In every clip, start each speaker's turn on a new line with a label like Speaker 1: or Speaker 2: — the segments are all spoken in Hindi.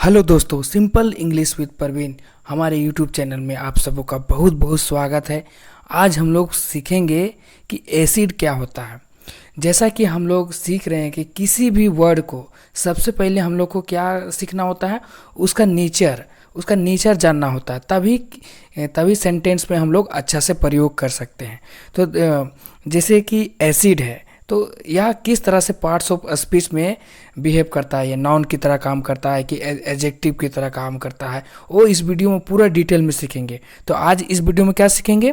Speaker 1: हेलो दोस्तों, सिंपल इंग्लिश विद परवीन हमारे यूट्यूब चैनल में आप सबों का बहुत बहुत स्वागत है। आज हम लोग सीखेंगे कि एसिड क्या होता है। जैसा कि हम लोग सीख रहे हैं कि किसी भी वर्ड को सबसे पहले हम लोग को क्या सीखना होता है, उसका नेचर जानना होता है, तभी सेंटेंस में हम लोग अच्छा से प्रयोग कर सकते हैं। तो जैसे कि एसिड है तो यह किस तरह से पार्ट्स ऑफ स्पीच में बिहेव करता है, या नाउन की तरह काम करता है कि एडजेक्टिव की तरह काम करता है, वो इस वीडियो में पूरा डिटेल में सीखेंगे। तो आज इस वीडियो में क्या सीखेंगे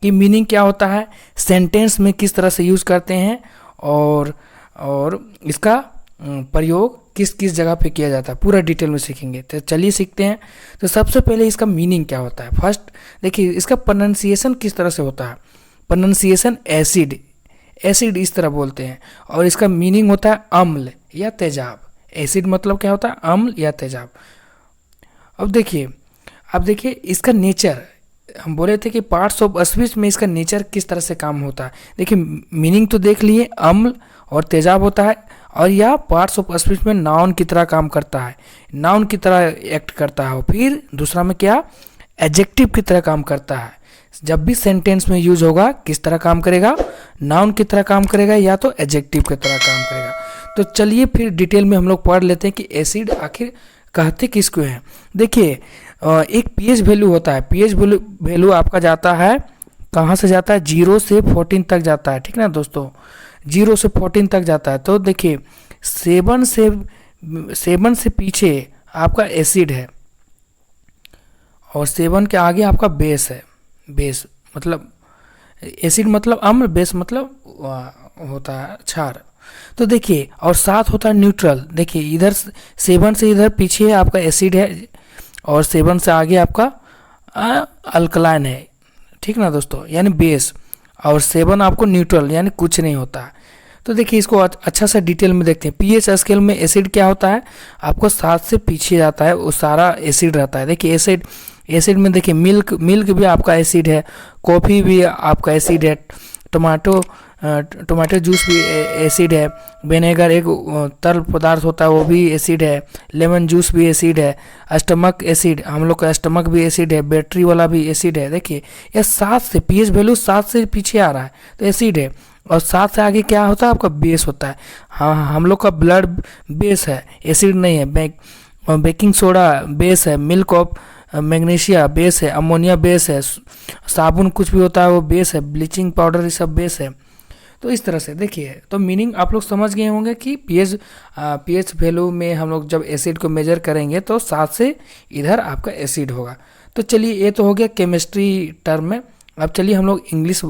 Speaker 1: कि मीनिंग क्या होता है, सेंटेंस में किस तरह से यूज़ करते हैं, और इसका प्रयोग किस किस जगह पे किया जाता है, पूरा डिटेल में सीखेंगे। तो चलिए सीखते हैं। तो सबसे पहले इसका मीनिंग क्या होता है। फर्स्ट देखिए इसका प्रोनाउंसिएशन किस तरह से होता है। प्रोनाउंसिएशन एसिड इस तरह बोलते हैं, और इसका मीनिंग होता है अम्ल या तेजाब। एसिड मतलब क्या होता है, अम्ल या तेजाब। अब देखिए इसका नेचर, हम बोले थे कि पार्ट्स ऑफ स्पीच में इसका नेचर किस तरह से काम होता है। देखिए मीनिंग तो देख लिए, अम्ल और तेजाब होता है, और यह पार्ट्स ऑफ स्पीच में नाउन की तरह काम करता है, नाउन की तरह एक्ट करता है। फिर दूसरा में क्या, एडजेक्टिव की तरह काम करता है। जब भी सेंटेंस में यूज होगा किस तरह काम करेगा, नाउन की तरह काम करेगा या तो एडजेक्टिव की तरह काम करेगा। तो चलिए फिर डिटेल में हम लोग पढ़ लेते हैं कि एसिड आखिर कहते किसको हैं। देखिए एक पीएच वैल्यू होता है। पीएच वैल्यू आपका जाता है, कहाँ से जाता है, 0 से 14 तक जाता है, ठीक ना दोस्तों, 0 से 14 तक जाता है। तो देखिए 7 से पीछे आपका एसिड है, और 7 के आगे आपका बेस है। बेस मतलब एसिड मतलब अम्ल, बेस मतलब होता है क्षार। तो देखिए और 7 होता है न्यूट्रल। देखिए इधर 7 से इधर पीछे आपका एसिड है, और 7 से आगे आपका अल्कलाइन है, ठीक ना दोस्तों, यानी बेस। और 7 आपको न्यूट्रल यानी कुछ नहीं होता है। तो देखिए इसको अच्छा सा डिटेल में देखते हैं। पीएच स्केल में एसिड क्या होता है, आपको 7 से पीछे जाता है वो सारा एसिड रहता है। देखिए एसिड में देखिए मिल्क भी आपका एसिड है, कॉफ़ी भी आपका एसिड है, टोमेटो जूस भी एसिड है, विनेगर एक तरल पदार्थ होता है वो भी एसिड है, लेमन जूस भी एसिड है, स्टमक एसिड, हम लोग का स्टमक भी एसिड है, बैटरी वाला भी एसिड है। देखिए यह 7 से पीएच वैल्यू 7 से पीछे आ रहा है तो एसिड है, और 7 से आगे क्या होता है आपका बेस होता है। हाँ, हम लोग का ब्लड बेस है, एसिड नहीं है। बेकिंग सोडा बेस है, मिल्क ऑफ मैग्नीशिया बेस है, अमोनिया बेस है, साबुन कुछ भी होता है वो बेस है, ब्लीचिंग पाउडर ये सब बेस है। तो इस तरह से देखिए, तो मीनिंग आप लोग समझ गए होंगे कि पीएच वैल्यू में हम लोग जब एसिड को मेजर करेंगे तो 7 से इधर आपका एसिड होगा। तो चलिए ये तो हो गया केमिस्ट्री टर्म में। अब चलिए हम लोग इंग्लिश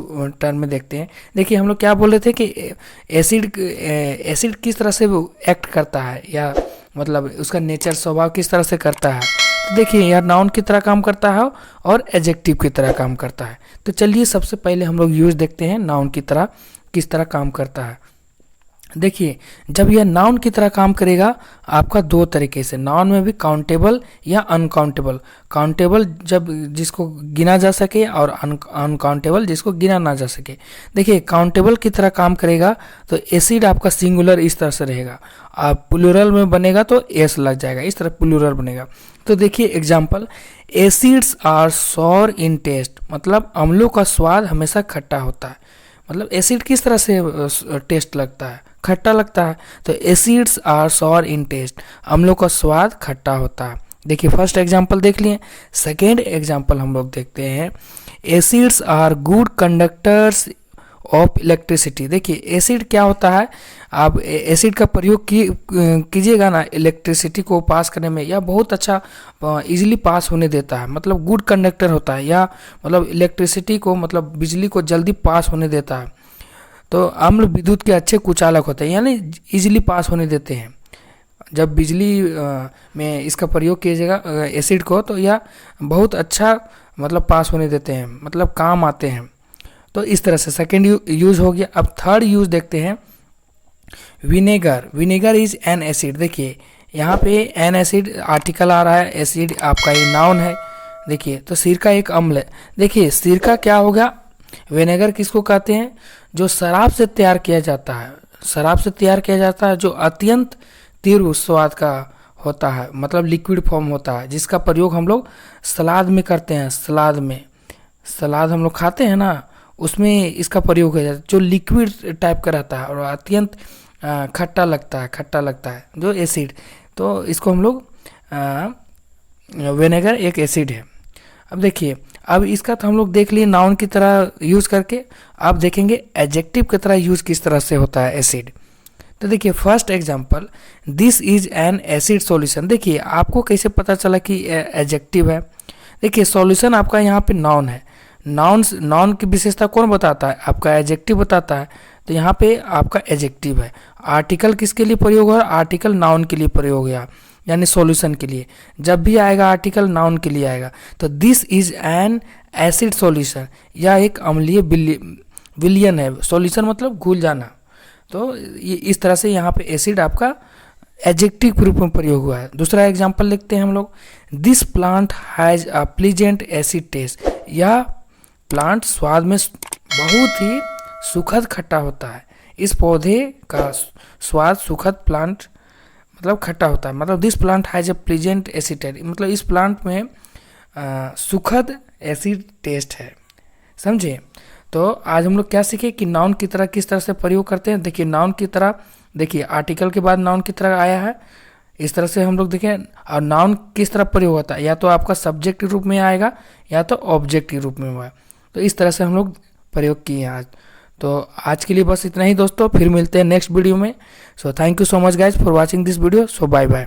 Speaker 1: टर्म में देखते हैं। देखिए हम लोग क्या बोल रहे थे कि एसिड किस तरह से एक्ट करता है, या मतलब उसका नेचर स्वभाव किस तरह से करता है। तो देखिए यार नाउन की तरह काम करता है और एडजेक्टिव की तरह काम करता है। तो चलिए सबसे पहले हम लोग यूज देखते हैं नाउन की तरह किस तरह काम करता है। देखिए जब यह नाउन की तरह काम करेगा आपका दो तरीके से, नाउन में भी काउंटेबल या अनकाउंटेबल। काउंटेबल जब जिसको गिना जा सके, और अनकाउंटेबल जिसको गिना ना जा सके। देखिए काउंटेबल की तरह काम करेगा तो एसिड आपका सिंगुलर इस तरह से रहेगा, आप प्लूरल में बनेगा तो एस लग जाएगा, इस तरह प्लूरल बनेगा। तो देखिए example, acids are sour in taste, मतलब अम्लों का स्वाद हमेशा खट्टा होता है। मतलब एसिड किस तरह से टेस्ट लगता है, खट्टा लगता है। तो acids are sour in taste, अम्लों का स्वाद खट्टा होता है। देखिए फर्स्ट एग्जांपल देख लिए। सेकेंड एग्जांपल हम लोग देखते हैं, acids are good conductors of electricity. देखिए एसिड क्या होता है, आप एसिड का प्रयोग कीजिएगा ना इलेक्ट्रिसिटी को पास करने में, या बहुत अच्छा इजीली पास होने देता है, मतलब गुड कंडक्टर होता है, या मतलब इलेक्ट्रिसिटी को मतलब बिजली को जल्दी पास होने देता है। तो अम्ल विद्युत के अच्छे कुचालक होते हैं, यानी इजीली पास होने देते हैं। जब बिजली में इसका प्रयोग कीजिएगा एसिड को, तो यह बहुत अच्छा मतलब पास होने देते हैं, मतलब काम आते हैं। तो इस तरह से सेकेंड यूज हो गया। अब थर्ड यूज देखते हैं, विनेगर इज एन एसिड। देखिए यहाँ पे एन एसिड आर्टिकल आ रहा है, एसिड आपका ये नाउन है। देखिए तो सिरका एक अम्ल है। देखिए सिरका क्या होगा, विनेगर किसको कहते हैं, जो शराब से तैयार किया जाता है, जो अत्यंत तीव्र स्वाद का होता है, मतलब लिक्विड फॉर्म होता है, जिसका प्रयोग हम लोग सलाद में करते हैं। सलाद हम लोग खाते हैं ना, उसमें इसका प्रयोग हो जाता है, जो लिक्विड टाइप का रहता है और अत्यंत खट्टा लगता है जो एसिड। तो इसको हम लोग विनेगर एक एसिड है। अब देखिए, अब इसका तो हम लोग देख लिए नाउन की तरह यूज़ करके। अब देखेंगे एडजेक्टिव की तरह यूज़ किस तरह से होता है एसिड। तो देखिए first example, this is an acid solution. देखिए आपको कैसे पता चला कि एडजेक्टिव है। देखिए सॉल्यूशन आपका यहाँ पे नाउन है, नाउन की विशेषता कौन बताता है, आपका एडजेक्टिव बताता है। तो यहाँ पे आपका एडजेक्टिव है। आर्टिकल किसके लिए प्रयोग हो, आर्टिकल नाउन के लिए प्रयोग हुआ, यानी सॉल्यूशन के लिए। जब भी आएगा आर्टिकल नाउन के लिए आएगा। तो this is an acid solution, यह एक अम्लीय विलयन है। सॉल्यूशन मतलब घुल जाना। तो ये इस तरह से यहाँ पे एसिड आपका एडजेक्टिव के रूप में प्रयोग हुआ है। दूसरा एग्जांपल लिखते हैं हम लोग, this plant has a pleasant acid taste. यह प्लांट स्वाद में बहुत ही सुखद खट्टा होता है। इस पौधे का स्वाद सुखद प्लांट मतलब खट्टा होता है। मतलब this plant has a pleasant acid taste, मतलब इस प्लांट में सुखद एसिड टेस्ट है। समझे। तो आज हम लोग क्या सीखे कि नाउन की तरह किस तरह से प्रयोग करते हैं। देखिए नाउन की तरह, देखिए आर्टिकल के बाद नाउन की तरह आया है, इस तरह से हम लोग देखें। और नाउन किस तरह प्रयोग होता है, या तो आपका सब्जेक्ट के रूप में आएगा या तो ऑब्जेक्ट के रूप में हुआ। तो इस तरह से हम लोग प्रयोग किए हैं आज। तो आज के लिए बस इतना ही दोस्तों, फिर मिलते हैं नेक्स्ट वीडियो में। So thank you so much guys for watching this video. So bye bye.